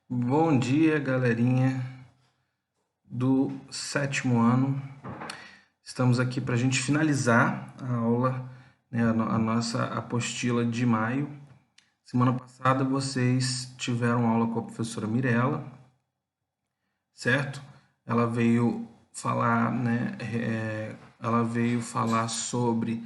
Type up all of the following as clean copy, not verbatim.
Bom dia, galerinha do sétimo ano. Estamos aqui para a gente finalizar a aula, né, a nossa apostila de maio. Semana passada vocês tiveram aula com a professora Mirella, certo? Ela veio falar, né, ela veio falar sobre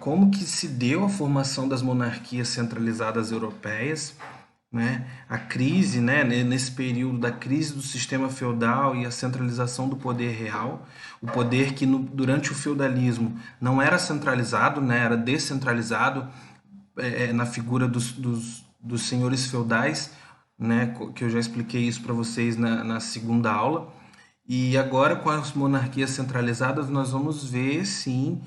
como que se deu a formação das monarquias centralizadas europeias, né? A crise, né, nesse período da crise do sistema feudal e a centralização do poder real, o poder que durante o feudalismo não era centralizado, né, era descentralizado na figura dos senhores feudais, né, que eu já expliquei isso para vocês na segunda aula. E agora, com as monarquias centralizadas, nós vamos ver, sim,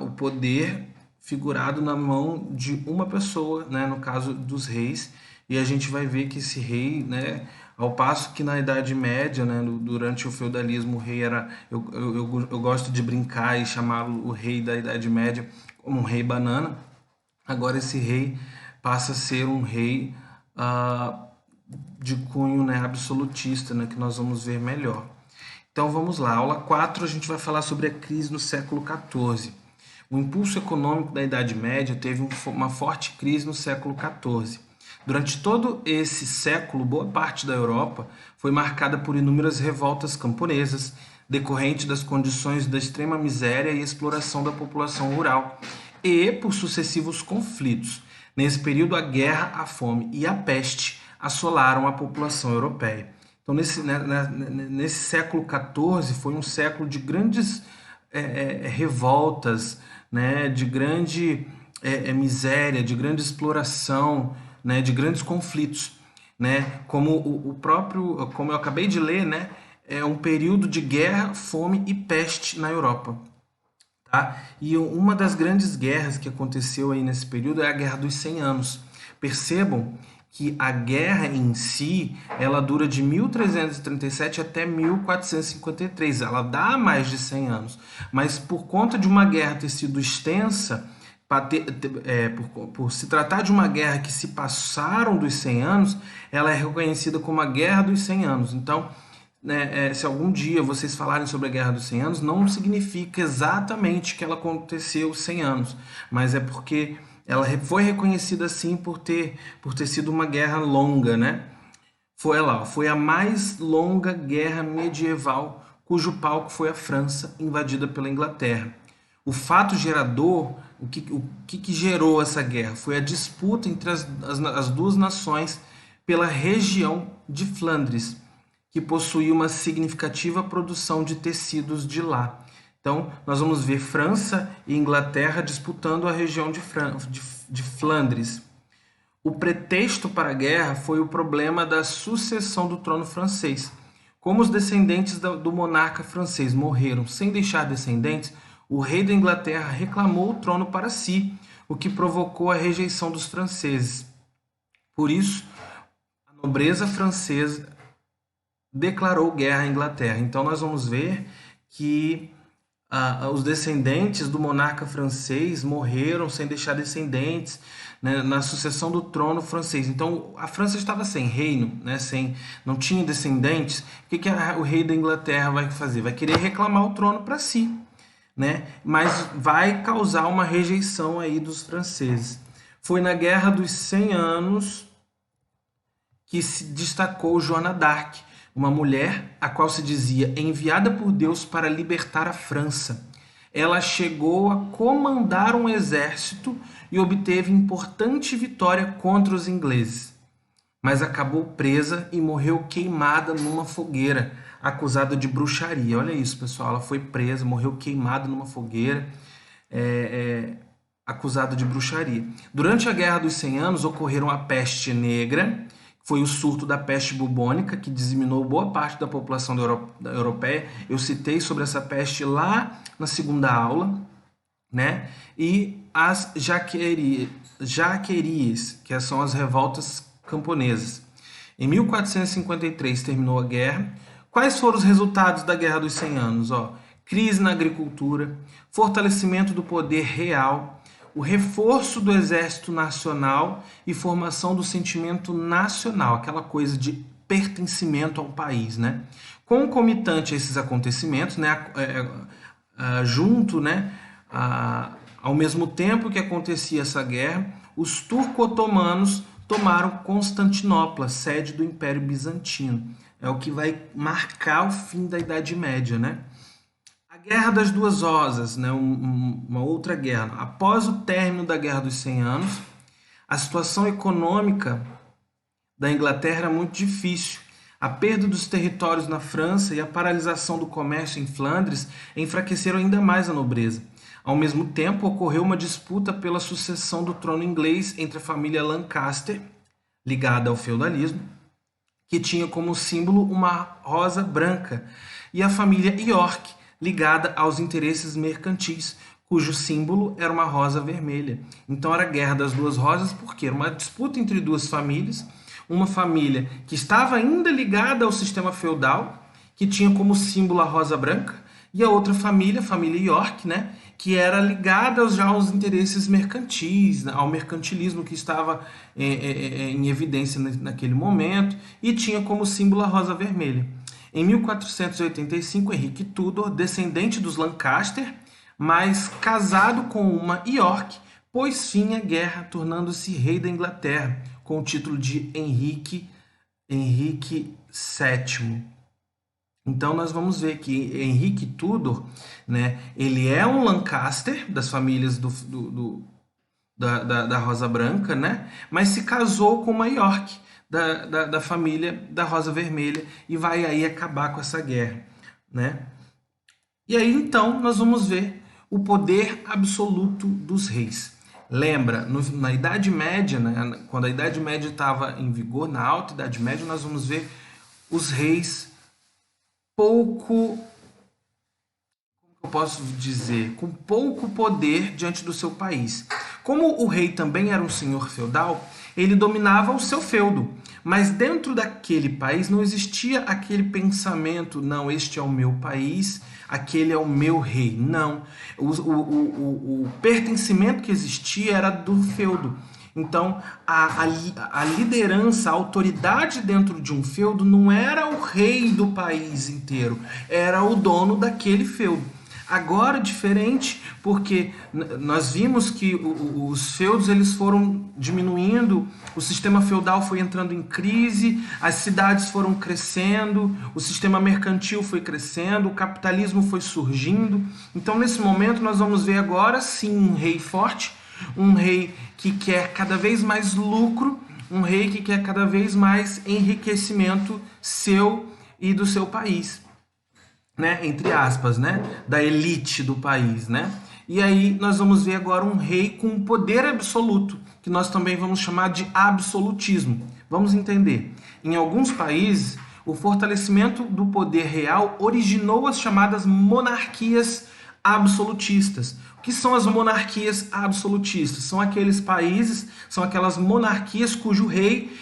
o poder figurado na mão de uma pessoa, né, no caso dos reis, e a gente vai ver que esse rei, né, ao passo que na Idade Média, né, durante o feudalismo, o rei era. Eu gosto de brincar e chamar o rei da Idade Média como um rei banana. Agora esse rei passa a ser um rei de cunho, né, absolutista, né, que nós vamos ver melhor. Então vamos lá, aula 4 a gente vai falar sobre a crise no século XIV. O impulso econômico da Idade Média teve uma forte crise no século XIV. Durante todo esse século, boa parte da Europa foi marcada por inúmeras revoltas camponesas, decorrentes das condições da extrema miséria e exploração da população rural, e por sucessivos conflitos. Nesse período, a guerra, a fome e a peste assolaram a população europeia. Então, nesse século XIV, foi um século de grandes revoltas, né, de grande miséria, de grande exploração, né, de grandes conflitos, né, como eu acabei de ler, né, é um período de guerra, fome e peste na Europa. Tá? E uma das grandes guerras que aconteceu aí nesse período é a Guerra dos 100 Anos. Percebam que a guerra em si, ela dura de 1337 até 1453. Ela dá mais de 100 anos. Mas por conta de uma guerra ter sido extensa, por se tratar de uma guerra que se passaram dos 100 anos, ela é reconhecida como a Guerra dos 100 Anos. Então, né, se algum dia vocês falarem sobre a Guerra dos 100 Anos, não significa exatamente que ela aconteceu 100 anos, mas é porque ela foi reconhecida assim por ter sido uma guerra longa, né? Foi a mais longa guerra medieval, cujo palco foi a França, invadida pela Inglaterra. O fato gerador, o que gerou essa guerra? Foi a disputa entre as duas nações pela região de Flandres, que possuía uma significativa produção de tecidos de lá. Então, nós vamos ver França e Inglaterra disputando a região de Flandres. O pretexto para a guerra foi o problema da sucessão do trono francês. Como os descendentes do monarca francês morreram sem deixar descendentes, o rei da Inglaterra reclamou o trono para si, o que provocou a rejeição dos franceses. Por isso, a nobreza francesa declarou guerra à Inglaterra. Então nós vamos ver que os descendentes do monarca francês morreram sem deixar descendentes, né, na sucessão do trono francês. Então a França estava sem reino, né, não tinha descendentes. O que o rei da Inglaterra vai fazer? Vai querer reclamar o trono para si, né? Mas vai causar uma rejeição aí dos franceses. Foi na Guerra dos 100 Anos que se destacou Joana d'Arc, uma mulher a qual se dizia enviada por Deus para libertar a França. Ela chegou a comandar um exército e obteve importante vitória contra os ingleses, mas acabou presa e morreu queimada numa fogueira, acusada de bruxaria. Olha isso, pessoal, ela foi presa, morreu queimada numa fogueira, acusada de bruxaria. Durante a Guerra dos 100 Anos ocorreram a peste negra, foi o surto da peste bubônica, que diziminou boa parte da população da europeia. Eu citei sobre essa peste lá na segunda aula, né? E as jaquerias, que são as revoltas camponesas. Em 1453 terminou a guerra. Quais foram os resultados da Guerra dos 100 Anos? Crise na agricultura, fortalecimento do poder real, o reforço do exército nacional e formação do sentimento nacional, aquela coisa de pertencimento ao país, né? Concomitante a esses acontecimentos, né, junto, né, ao mesmo tempo que acontecia essa guerra, os turco-otomanos tomaram Constantinopla, sede do Império Bizantino. É o que vai marcar o fim da Idade Média, né? A Guerra das Duas Rosas, né, uma outra guerra. Após o término da Guerra dos 100 Anos, a situação econômica da Inglaterra era muito difícil. A perda dos territórios na França e a paralisação do comércio em Flandres enfraqueceram ainda mais a nobreza. Ao mesmo tempo, ocorreu uma disputa pela sucessão do trono inglês entre a família Lancaster, ligada ao feudalismo, que tinha como símbolo uma rosa branca, e a família York, ligada aos interesses mercantis, cujo símbolo era uma rosa vermelha. Então era a Guerra das Duas Rosas, porque era uma disputa entre duas famílias, uma família que estava ainda ligada ao sistema feudal, que tinha como símbolo a rosa branca, e a outra família, a família York, né, que era ligada já aos interesses mercantis, ao mercantilismo que estava em evidência naquele momento, e tinha como símbolo a rosa vermelha. Em 1485, Henrique Tudor, descendente dos Lancaster, mas casado com uma York, pôs fim à guerra, tornando-se rei da Inglaterra, com o título de Henrique VII. Então nós vamos ver que Henrique Tudor, né, ele é um Lancaster, das famílias da Rosa Branca, né, mas se casou com uma York, da família da Rosa Vermelha, e vai aí acabar com essa guerra, né? E aí então nós vamos ver o poder absoluto dos reis. Lembra, na Idade Média, né, quando a Idade Média estava em vigor, na Alta Idade Média, nós vamos ver os reis com pouco poder diante do seu país. Como o rei também era um senhor feudal, ele dominava o seu feudo, mas dentro daquele país não existia aquele pensamento, não, este é o meu país, aquele é o meu rei. Não, o pertencimento que existia era do feudo. Então, a liderança, a autoridade dentro de um feudo não era o rei do país inteiro, era o dono daquele feudo. Agora, diferente, porque nós vimos que os feudos eles foram diminuindo, o sistema feudal foi entrando em crise, as cidades foram crescendo, o sistema mercantil foi crescendo, o capitalismo foi surgindo. Então, nesse momento, nós vamos ver agora, sim, um rei forte, um rei que quer cada vez mais lucro, um rei que quer cada vez mais enriquecimento seu e do seu país, né? Entre aspas, né? Da elite do país, né? E aí nós vamos ver agora um rei com poder absoluto, que nós também vamos chamar de absolutismo. Vamos entender. Em alguns países, o fortalecimento do poder real originou as chamadas monarquias absolutistas. O que são as monarquias absolutistas? São aqueles países, são aquelas monarquias cujo rei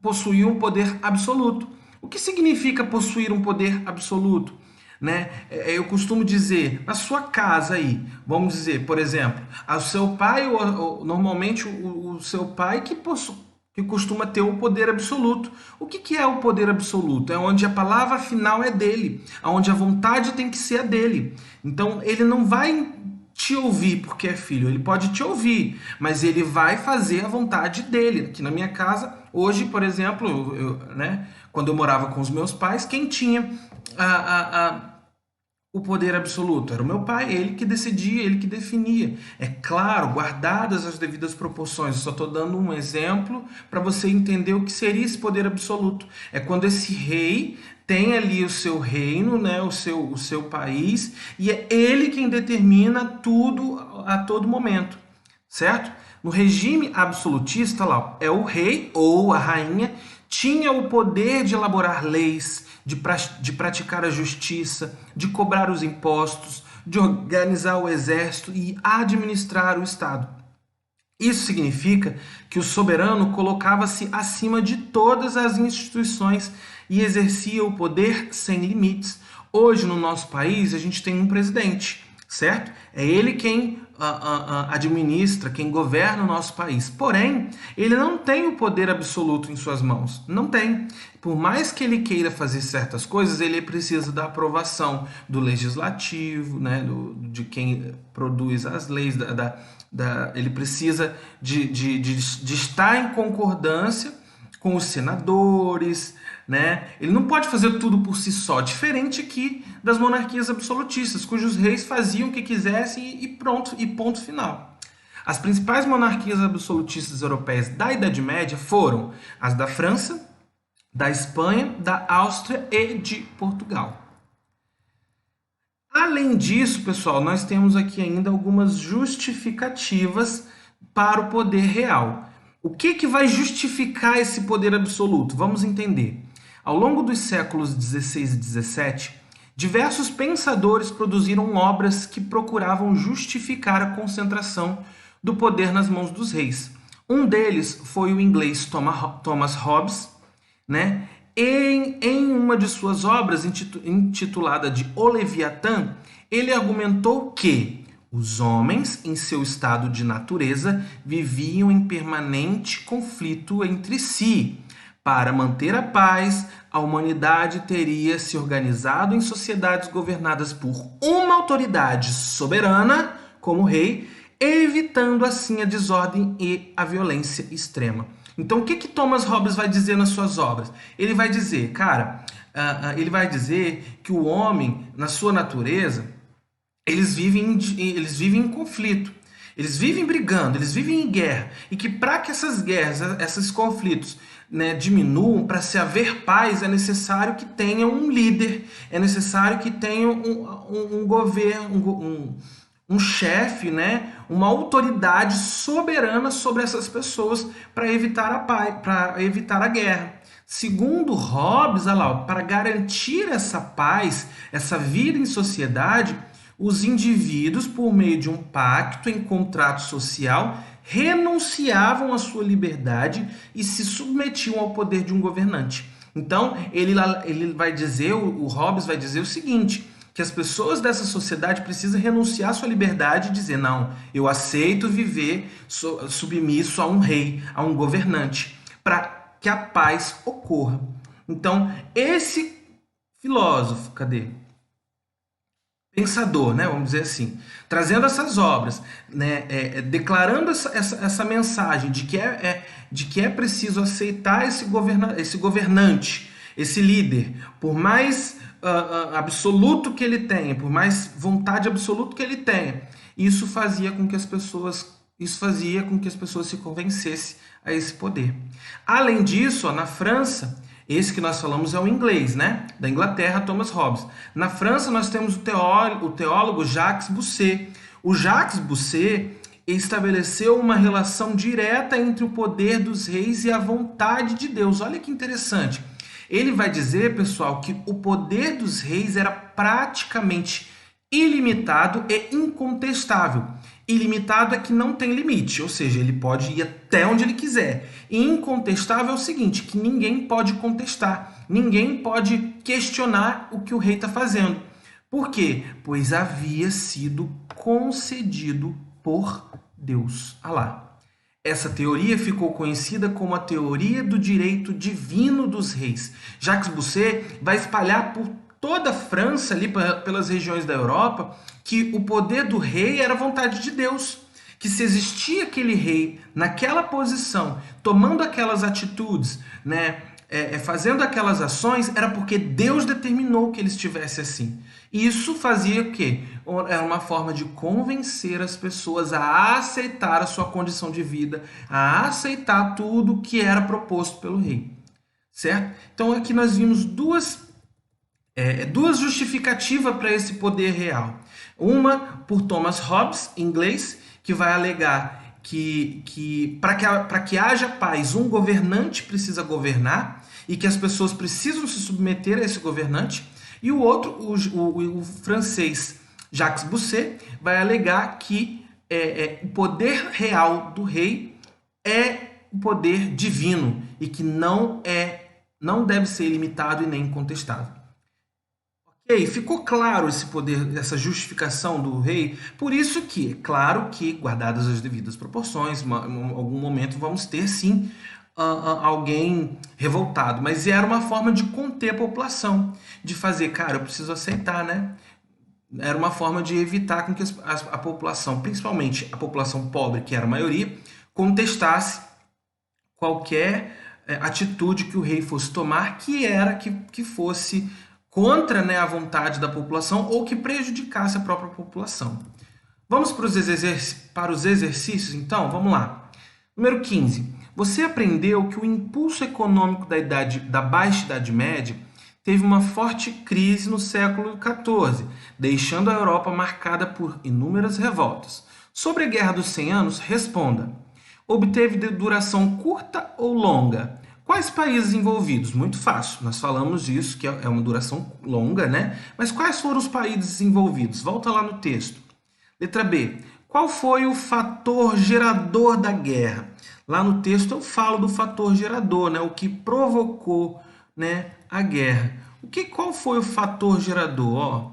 possuía um poder absoluto. O que significa possuir um poder absoluto? Né? Eu costumo dizer, na sua casa aí, vamos dizer, por exemplo, o seu pai, normalmente o seu pai que costuma ter o poder absoluto. O que é o poder absoluto? É onde a palavra final é dele, onde a vontade tem que ser a dele. Então ele não vai te ouvir porque é filho, ele pode te ouvir, mas ele vai fazer a vontade dele. Aqui na minha casa, hoje, por exemplo, né, quando eu morava com os meus pais, quem tinha o poder absoluto era o meu pai, ele que decidia, ele que definia. É claro, guardadas as devidas proporções. Eu só estou dando um exemplo para você entender o que seria esse poder absoluto. É quando esse rei tem ali o seu reino, né, o seu país, e é ele quem determina tudo a todo momento, certo? No regime absolutista, lá, é o rei ou a rainha tinha o poder de elaborar leis, de praticar a justiça, de cobrar os impostos, de organizar o exército e administrar o Estado. Isso significa que o soberano colocava-se acima de todas as instituições e exercia o poder sem limites. Hoje, no nosso país, a gente tem um presidente, certo? É ele quem administra, quem governa o nosso país. Porém, ele não tem o poder absoluto em suas mãos. Não tem. Por mais que ele queira fazer certas coisas, ele precisa da aprovação do legislativo, né, de quem produz as leis, ele precisa de estar em concordância com os senadores, né? Ele não pode fazer tudo por si só, diferente aqui das monarquias absolutistas, cujos reis faziam o que quisessem e pronto, e ponto final. As principais monarquias absolutistas europeias da Idade Média foram as da França, da Espanha, da Áustria e de Portugal. Além disso, pessoal, nós temos aqui ainda algumas justificativas para o poder real. O que vai justificar esse poder absoluto? Vamos entender. Ao longo dos séculos 16 e 17, diversos pensadores produziram obras que procuravam justificar a concentração do poder nas mãos dos reis. Um deles foi o inglês Thomas Hobbes, né? Em uma de suas obras, intitulada de O Leviatã, ele argumentou que os homens, em seu estado de natureza, viviam em permanente conflito entre si. Para manter a paz, a humanidade teria se organizado em sociedades governadas por uma autoridade soberana, como o rei, evitando assim a desordem e a violência extrema. Então, o que Thomas Hobbes vai dizer nas suas obras? Ele vai dizer, ele vai dizer que o homem, na sua natureza, eles vivem em conflito, eles vivem brigando, eles vivem em guerra, e que para que essas guerras, esses conflitos, né, diminuam, para se haver paz, é necessário que tenha um líder, é necessário que tenha um governo, um chefe, né, uma autoridade soberana sobre essas pessoas para evitar a paz, para evitar a guerra. Segundo Hobbes, para garantir essa paz, essa vida em sociedade, os indivíduos, por meio de um pacto em contrato social, renunciavam à sua liberdade e se submetiam ao poder de um governante. Então, ele vai dizer, o Hobbes vai dizer o seguinte, que as pessoas dessa sociedade precisam renunciar à sua liberdade e dizer, não, eu aceito viver submisso a um rei, a um governante, para que a paz ocorra. Então, esse filósofo, pensador, né, vamos dizer assim, trazendo essas obras, né, declarando essa mensagem de que é preciso aceitar esse governante, esse líder, por mais absoluto que ele tenha, por mais vontade absoluta que ele tenha, isso fazia com que as pessoas se convencessem a esse poder. Além disso, na França, esse que nós falamos é o inglês, né? Da Inglaterra, Thomas Hobbes. Na França, nós temos o teólogo Jacques Bossuet. O Jacques Bossuet estabeleceu uma relação direta entre o poder dos reis e a vontade de Deus. Olha que interessante. Ele vai dizer, pessoal, que o poder dos reis era praticamente ilimitado e incontestável. Ilimitado é que não tem limite, ou seja, ele pode ir até onde ele quiser. E incontestável é o seguinte, que ninguém pode contestar, ninguém pode questionar o que o rei está fazendo. Por quê? Pois havia sido concedido por Deus. Alá. Essa teoria ficou conhecida como a teoria do direito divino dos reis. Jacques Bossuet vai espalhar por toda a França, ali pelas regiões da Europa, que o poder do rei era a vontade de Deus. Que se existia aquele rei naquela posição, tomando aquelas atitudes, né, fazendo aquelas ações, era porque Deus determinou que ele estivesse assim. E isso fazia o quê? Era uma forma de convencer as pessoas a aceitar a sua condição de vida, a aceitar tudo que era proposto pelo rei. Certo? Então aqui nós vimos duas justificativas para esse poder real. Uma por Thomas Hobbes, inglês, que vai alegar que para que haja paz, um governante precisa governar e que as pessoas precisam se submeter a esse governante. E o outro, o francês Jacques Bossuet, vai alegar que o poder real do rei é o poder divino e que não deve ser ilimitado e nem incontestável. E aí, ficou claro esse poder, essa justificação do rei? Por isso que, é claro que, guardadas as devidas proporções, em algum momento vamos ter, sim, alguém revoltado. Mas era uma forma de conter a população, de fazer, cara, eu preciso aceitar, né? Era uma forma de evitar com que a população, principalmente a população pobre, que era a maioria, contestasse qualquer atitude que o rei fosse tomar, que fosse contra, né, a vontade da população ou que prejudicasse a própria população. Vamos para os exercícios, então? Vamos lá. Número 15. Você aprendeu que o impulso econômico da Baixa Idade Média teve uma forte crise no século XIV, deixando a Europa marcada por inúmeras revoltas. Sobre a Guerra dos 100 Anos, responda. Obteve duração curta ou longa? Quais países envolvidos? Muito fácil, nós falamos disso, que é uma duração longa, né? Mas quais foram os países envolvidos? Volta lá no texto. Letra B. Qual foi o fator gerador da guerra? Lá no texto eu falo do fator gerador, né? O que provocou, né, a guerra. Qual foi o fator gerador? Ó.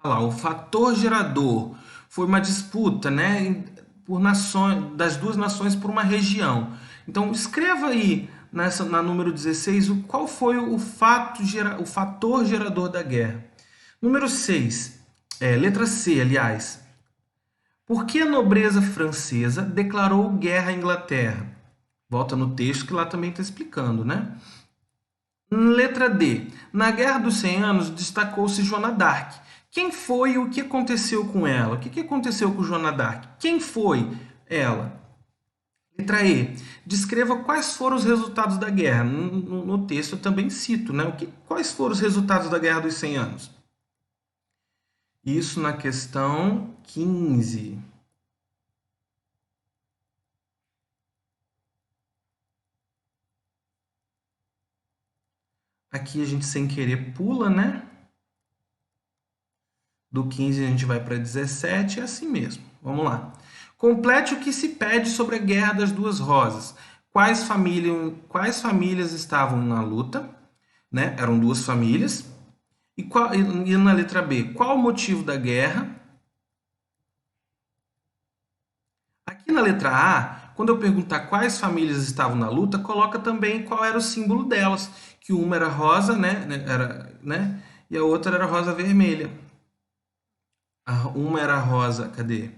Olha lá, o fator gerador foi uma disputa, né, por nações, das duas nações por uma região. Então, escreva aí na número 16 qual foi o fator gerador da guerra. Número 6, letra C, aliás. Por que a nobreza francesa declarou guerra à Inglaterra? Volta no texto que lá também está explicando, né? Letra D. Na Guerra dos 100 Anos destacou-se Joana d'Arc. Quem foi e o que aconteceu com ela? O que aconteceu com Joana d'Arc? Quem foi ela? Letra E. Descreva quais foram os resultados da guerra. No texto eu também cito, né? Quais foram os resultados da Guerra dos 100 Anos? Isso na questão 15. Aqui a gente sem querer pula, né? Do 15 a gente vai para 17, é assim mesmo. Vamos lá. Complete o que se pede sobre a Guerra das Duas Rosas. Quais famílias estavam na luta? Né? Eram duas famílias. E na letra B, qual o motivo da guerra? Aqui na letra A, quando eu perguntar quais famílias estavam na luta, coloca também qual era o símbolo delas. Que uma era rosa, né? E a outra era rosa vermelha. Uma era rosa, cadê?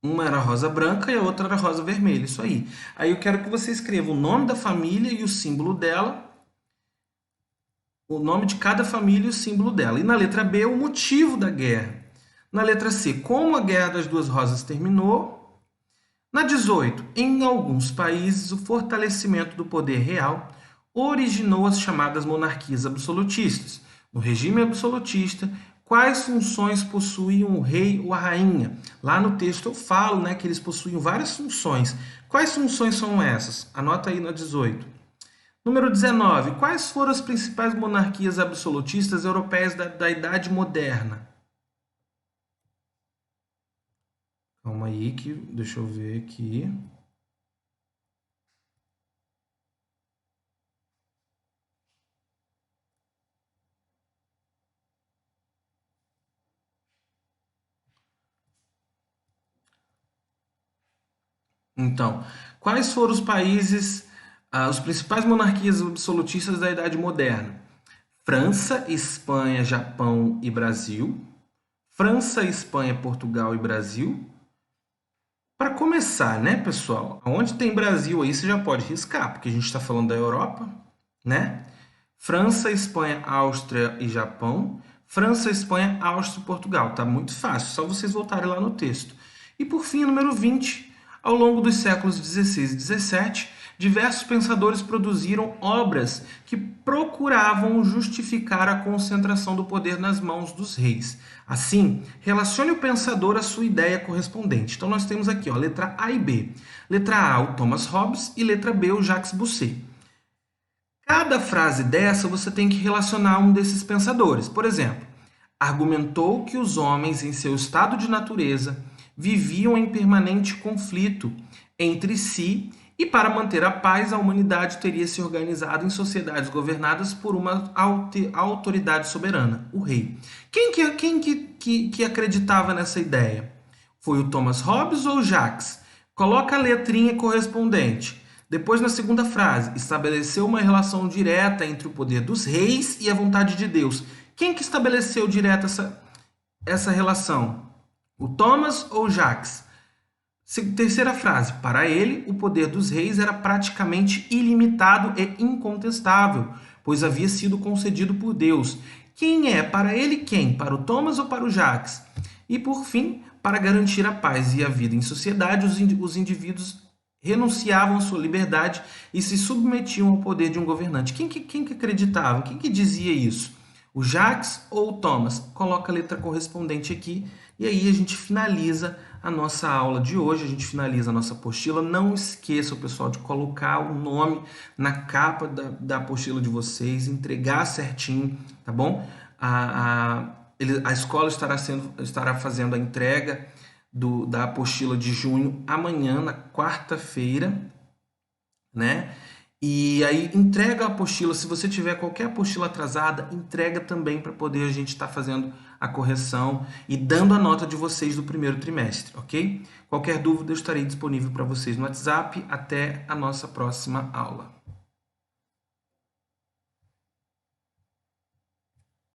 Uma era rosa branca e a outra era rosa vermelha, isso aí. Aí eu quero que você escreva o nome da família e o símbolo dela, o nome de cada família e o símbolo dela. E na letra B, o motivo da guerra. Na letra C, como a Guerra das Duas Rosas terminou. Na 18, em alguns países, o fortalecimento do poder real originou as chamadas monarquias absolutistas. No regime absolutista, quais funções possuíam o rei ou a rainha? Lá no texto eu falo, né, que eles possuíam várias funções. Quais funções são essas? Anota aí na 18. Número 19. Quais foram as principais monarquias absolutistas europeias da Idade Moderna? Calma aí, deixa eu ver aqui. Então, quais foram os países, as principais monarquias absolutistas da Idade Moderna? França, Espanha, Japão e Brasil. França, Espanha, Portugal e Brasil. Para começar, né, pessoal? Onde tem Brasil aí você já pode riscar, porque a gente está falando da Europa, né? França, Espanha, Áustria e Japão. França, Espanha, Áustria e Portugal. Tá muito fácil, só vocês voltarem lá no texto. E por fim, número 20. Ao longo dos séculos 16 e 17, diversos pensadores produziram obras que procuravam justificar a concentração do poder nas mãos dos reis. Assim, relacione o pensador à sua ideia correspondente. Então, nós temos aqui, ó, letra A e B. Letra A, o Thomas Hobbes, e letra B, o Jacques Bousset. Cada frase dessa você tem que relacionar um desses pensadores. Por exemplo, argumentou que os homens, em seu estado de natureza, viviam em permanente conflito entre si, e para manter a paz, a humanidade teria se organizado em sociedades governadas por uma autoridade soberana, o rei. Quem que acreditava nessa ideia? Foi o Thomas Hobbes ou o Jacques? Coloca a letrinha correspondente. Depois, na segunda frase, estabeleceu uma relação direta entre o poder dos reis e a vontade de Deus. Quem que estabeleceu direta essa relação? O Thomas ou o Jacques? Terceira frase. Para ele, o poder dos reis era praticamente ilimitado e incontestável, pois havia sido concedido por Deus. Quem é? Para ele quem? Para o Thomas ou para o Jacques? E por fim, para garantir a paz e a vida em sociedade, os indivíduos renunciavam à sua liberdade e se submetiam ao poder de um governante. Quem que acreditava? Quem que dizia isso? O Jacques ou o Thomas? Coloca a letra correspondente aqui e aí a gente finaliza a nossa aula de hoje, a gente finaliza a nossa apostila. Não esqueça, pessoal, de colocar o nome na capa da apostila de vocês, entregar certinho, tá bom? A escola estará fazendo a entrega da apostila de junho amanhã, na quarta-feira, né? E aí entrega a apostila, se você tiver qualquer apostila atrasada, entrega também para poder a gente estar fazendo a correção e dando a nota de vocês do primeiro trimestre, ok? Qualquer dúvida eu estarei disponível para vocês no WhatsApp. Até a nossa próxima aula.